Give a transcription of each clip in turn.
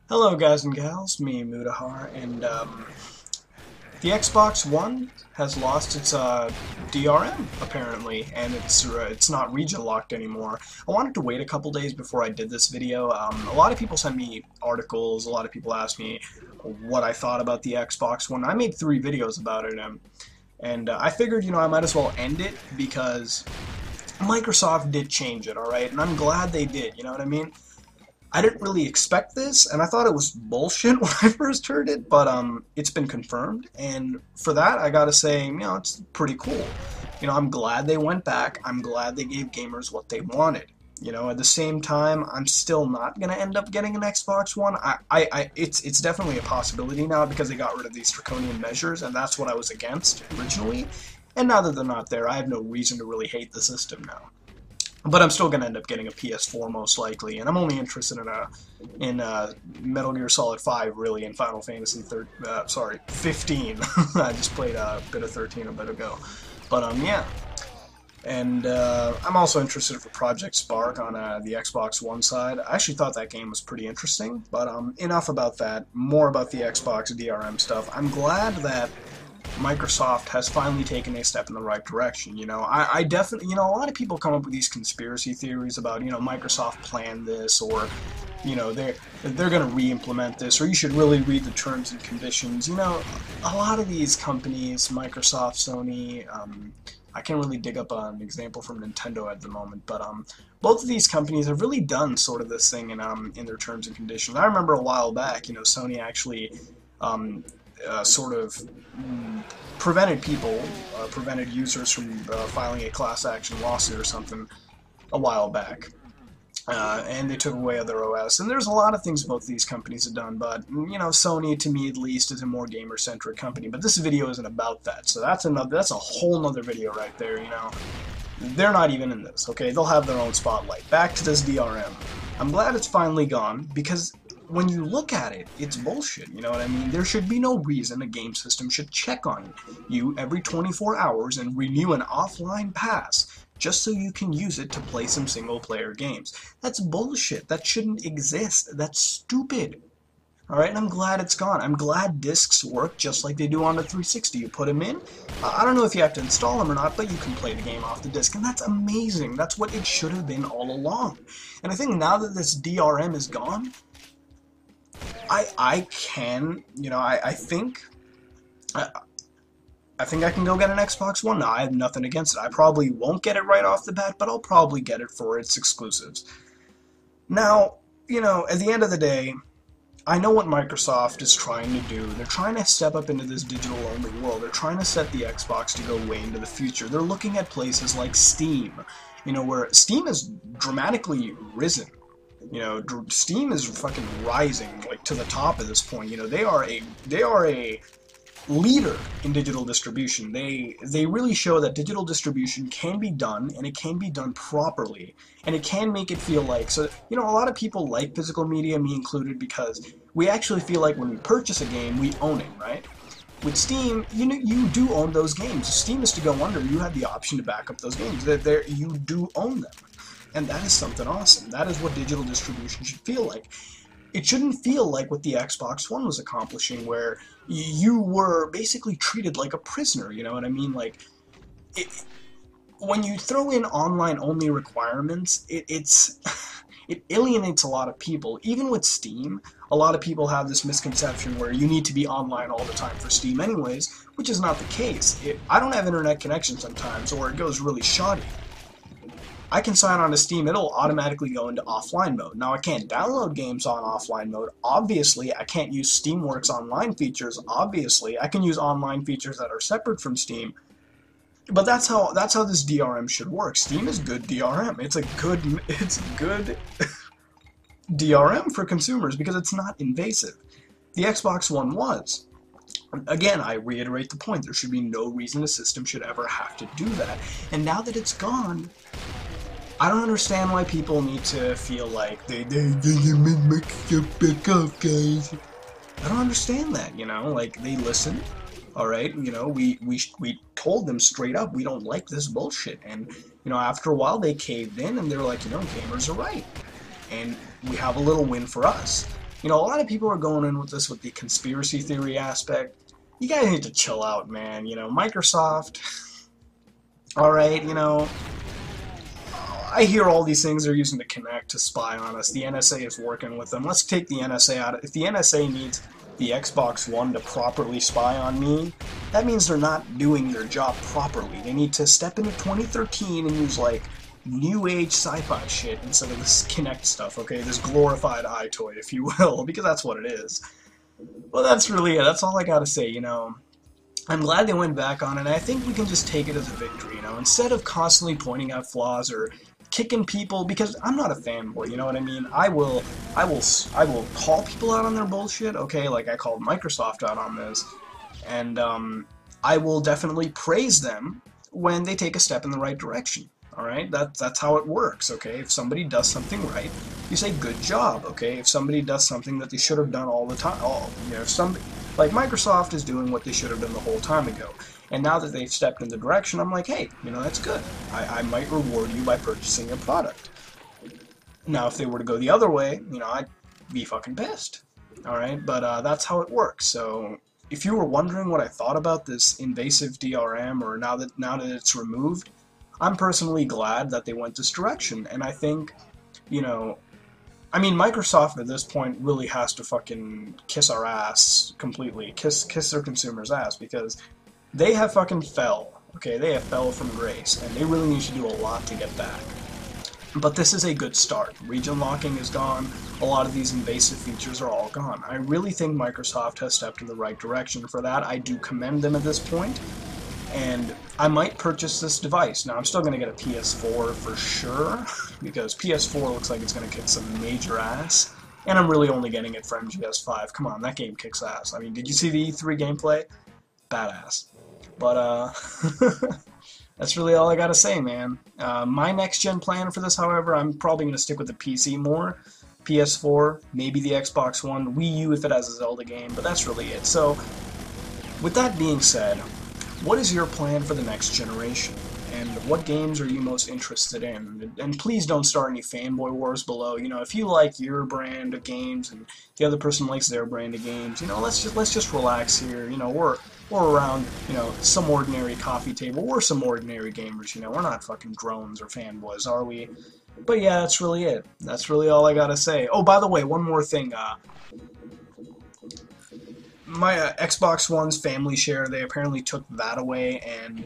Hello guys and gals, me Mudahar, and the Xbox One has lost its DRM apparently, and it's not region locked anymore. I wanted to wait a couple days before I did this video. A lot of people sent me articles, a lot of people asked me what I thought about the Xbox One. I made 3 videos about it, and I figured, I might as well end it because Microsoft did change it, alright? And I'm glad they did, you know what I mean? I didn't really expect this, and I thought it was bullshit when I first heard it, but it's been confirmed, and for that, I gotta say, it's pretty cool. I'm glad they went back. I'm glad they gave gamers what they wanted. At the same time, I'm still not gonna end up getting an Xbox One. It's definitely a possibility now because they got rid of these draconian measures, and that's what I was against originally. And now that they're not there, I have no reason to really hate the system now. But I'm still going to end up getting a PS4 most likely, and I'm only interested in Metal Gear Solid 5 really, and Final Fantasy 15. I just played a bit of 13 a bit ago, but yeah. And I'm also interested for Project Spark on the Xbox One side. I actually thought that game was pretty interesting, but enough about that. More about the Xbox DRM stuff. I'm glad that Microsoft has finally taken a step in the right direction. I definitely, a lot of people come up with these conspiracy theories about, Microsoft planned this, or, they're going to re-implement this, or you should really read the terms and conditions. A lot of these companies, Microsoft, Sony, I can't really dig up an example from Nintendo at the moment, but both of these companies have really done sort of this thing in their terms and conditions. I remember a while back, Sony actually sort of prevented users from filing a class action lawsuit or something a while back. And they took away other OS. And there's a lot of things both these companies have done, but, Sony, to me at least, is a more gamer-centric company. But this video isn't about that, so that's a whole nother video right there, They're not even in this, okay? They'll have their own spotlight. Back to this DRM. I'm glad it's finally gone, because when you look at it, it's bullshit, you know what I mean? There should be no reason a game system should check on you every 24 hours and renew an offline pass just so you can use it to play some single-player games. That's bullshit. That shouldn't exist. That's stupid. Alright, and I'm glad it's gone. I'm glad discs work just like they do on the 360. You put them in. I don't know if you have to install them or not, but you can play the game off the disc, and that's amazing. That's what it should have been all along. And I think now that this DRM is gone, I can, I think I can go get an Xbox One now. I have nothing against it. I probably won't get it right off the bat, but I'll probably get it for its exclusives. Now, at the end of the day, I know what Microsoft is trying to do. They're trying to step up into this digital-only world. They're trying to set the Xbox to go way into the future. They're looking at places like Steam, where Steam has dramatically risen. Steam is fucking rising like to the top at this point. They are a leader in digital distribution. They really show that digital distribution can be done, and it can be done properly, and it can make it feel like, so a lot of people like physical media, me included, because we actually feel like when we purchase a game we own it, right? With Steam, you do own those games. If Steam is to go under, you have the option to back up those games. You do own them. And that is something awesome. That is what digital distribution should feel like. It shouldn't feel like what the Xbox One was accomplishing, where you were basically treated like a prisoner, you know what I mean? Like, when you throw in online-only requirements, it alienates a lot of people. Even with Steam, a lot of people have this misconception where you need to be online all the time for Steam anyways, which is not the case. I don't have internet connection sometimes, or it goes really shoddy. I can sign on to Steam, it'll automatically go into offline mode. Now, I can't download games on offline mode, obviously. I can't use Steamworks online features, obviously. I can use online features that are separate from Steam. But that's how this DRM should work. Steam is good DRM. It's good DRM for consumers because it's not invasive. The Xbox One was. Again, I reiterate the point. There should be no reason a system should ever have to do that. And now that it's gone, I don't understand why people need to feel like they make stuff back off, guys. I don't understand that, like, they listen, alright, we told them straight up, we don't like this bullshit, and, after a while they caved in, and they're like, gamers are right, and we have a little win for us. You know, a lot of people are going in with this with the conspiracy theory aspect. You guys need to chill out, man. You know, Microsoft, alright, you know, I hear all these things they're using to connect, to spy on us. The NSA is working with them. Let's take the NSA out. If the NSA needs the Xbox One to properly spy on me, that means they're not doing their job properly. They need to step into 2013 and use, like, new age sci-fi shit instead of this Kinect stuff, okay? This glorified iToy, if you will, because that's what it is. Well, that's really it. That's all I gotta say, you know. I'm glad they went back on it. I think we can just take it as a victory, you know, instead of constantly pointing out flaws or kicking people, because I'm not a fanboy, you know what I mean? I will call people out on their bullshit, okay, like I called Microsoft out on this, and I will definitely praise them when they take a step in the right direction. Alright, that's how it works, okay? If somebody does something right, you say good job, okay? If somebody does something that they should have done all the time, you know, if somebody, like Microsoft is doing what they should have done the whole time ago. And now that they've stepped in the direction, I'm like, hey, you know, that's good. I might reward you by purchasing your product. Now, if they were to go the other way, you know, I'd be fucking pissed. Alright, but that's how it works. So, if you were wondering what I thought about this invasive DRM, or now that it's removed, I'm personally glad that they went this direction, and I think, you know, I mean, Microsoft at this point really has to fucking kiss our ass completely, kiss their consumers' ass, because they have fucking fell, okay, they have fell from grace, and they really need to do a lot to get back. But this is a good start. Region locking is gone, a lot of these invasive features are all gone. I really think Microsoft has stepped in the right direction for that. I do commend them at this point. And I might purchase this device. Now, I'm still going to get a PS4 for sure, because PS4 looks like it's going to kick some major ass, and I'm really only getting it for MGS5. Come on, that game kicks ass. I mean, did you see the E3 gameplay? Badass. But, that's really all I gotta say, man. My next-gen plan for this, however, I'm probably going to stick with the PC more. PS4, maybe the Xbox One, Wii U if it has a Zelda game, but that's really it. So, with that being said, what is your plan for the next generation? And what games are you most interested in? And please don't start any fanboy wars below. You know, if you like your brand of games and the other person likes their brand of games, you know, let's just relax here. You know, we're around, you know, some ordinary coffee table. We're some ordinary gamers, you know. We're not fucking drones or fanboys, are we? But yeah, that's really it. That's really all I gotta say. Oh, by the way, one more thing. My Xbox One's family share, they apparently took that away, and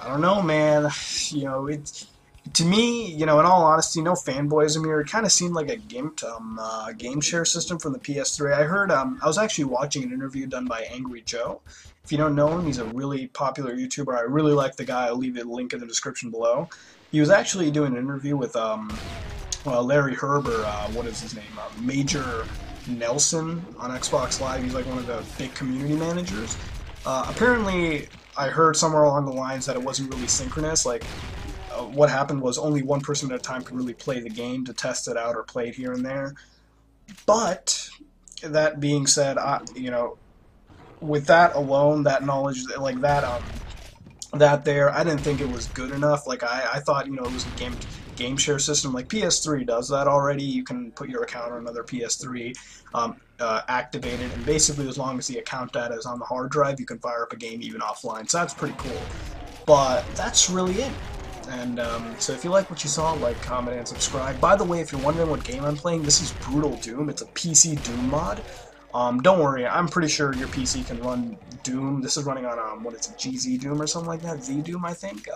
I don't know, man. You know, to me, you know, in all honesty, no fanboyism here. It kind of seemed like a game share system from the PS3. I heard, I was actually watching an interview done by Angry Joe. If you don't know him, he's a really popular YouTuber. I really like the guy. I'll leave a link in the description below. He was actually doing an interview with Larry Herb, or what is his name? Major Nelson on Xbox Live. He's like one of the big community managers. Apparently, I heard somewhere along the lines that it wasn't really synchronous. Like, what happened was only one person at a time could really play the game to test it out or play it here and there. But that being said, you know, with that alone, that knowledge, like that, that there, I didn't think it was good enough. Like I thought, you know, it was a game share system. Like PS3 does that already. You can put your account on another PS3, activate it, and basically as long as the account data is on the hard drive, you can fire up a game even offline. So that's pretty cool. But that's really it. And so if you like what you saw, like, comment, and subscribe. By the way, if you're wondering what game I'm playing, this is Brutal Doom. It's a PC Doom mod. Don't worry, I'm pretty sure your PC can run Doom. This is running on, what is it, GZ Doom or something like that? Z-Doom, I think?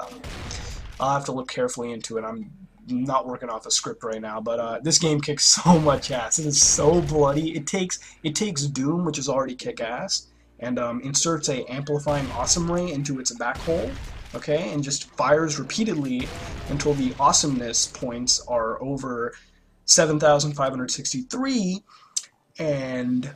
I'll have to look carefully into it. I'm not working off a script right now, but this game kicks so much ass. It is so bloody. It takes Doom, which is already kick-ass, and inserts a amplifying awesome ray into its back hole, okay, and just fires repeatedly until the awesomeness points are over 7,563, and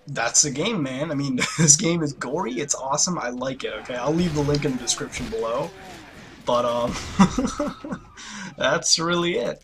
that's the game, man. I mean, this game is gory, it's awesome, I like it, okay? I'll leave the link in the description below, but, that's really it.